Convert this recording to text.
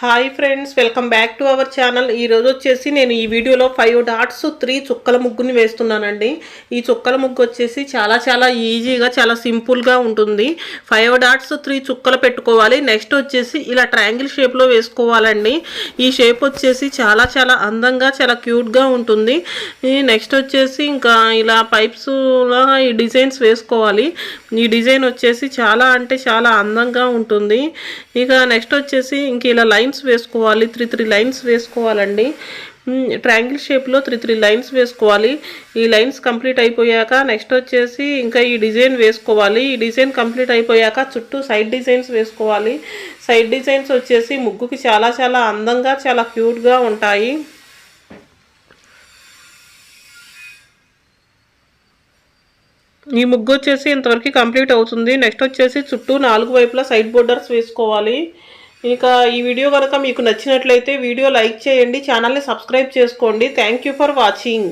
Hi friends, welcome back to our channel. ఈరోజు వచ్చేసి నేను ఈ వీడియోలో 5 డాట్స్ 3 చుక్కల ముగ్గుని వేస్తున్నానండి. ఈ చుక్కల ముగ్గు వచ్చేసి చాలా ఈజీగా చాలా సింపుల్గా ఉంటుంది. 5 డాట్స్ 3 చుక్కలు పెట్టుకోవాలి. నెక్స్ట్ వచ్చేసి ఇలా ట్రయాంగిల్ షేప్లో వేసుకోవాలండి. ఈ షేప్ వచ్చేసి చాలా అందంగా చాలా క్యూట్గా ఉంటుంది. నెక్స్ట్ వచ్చేసి ఇంకా ఇలా పైప్స్లా ఈ డిజైన్స్ వేసుకోవాలి. ఈ డిజైన్ వచ్చేసి చాలా అంటే చాలా అందంగా ఉంటుంది. ఇక నెక్స్ట్ వచ్చేసి ఇంక ఇలా లైన్స్ వేసుకోవాలి. 3 లైన్స్ వేసుకోవాలండి. ట్రయాంగిల్ షేప్లో 3 లైన్స్ వేసుకోవాలి. ఈ లైన్స్ కంప్లీట్ అయిపోయాక నెక్స్ట్ వచ్చేసి ఇంకా ఈ డిజైన్ వేసుకోవాలి. ఈ డిజైన్ కంప్లీట్ అయిపోయాక చుట్టూ సైడ్ డిజైన్స్ వేసుకోవాలి. సైడ్ డిజైన్స్ వచ్చేసి ముగ్గుకి చాలా అందంగా చాలా క్యూట్గా ఉంటాయి. ఈ ముగ్గు వచ్చేసి ఇంతవరకు కంప్లీట్ అవుతుంది. నెక్స్ట్ వచ్చేసి చుట్టూ 4 వైపులా సైడ్ బోర్డర్స్ వేసుకోవాలి. ఇక ఈ వీడియో కనుక మీకు నచ్చినట్లయితే వీడియో లైక్ చేయండి, ఛానల్ని సబ్స్క్రైబ్ చేసుకోండి. Thank you for watching.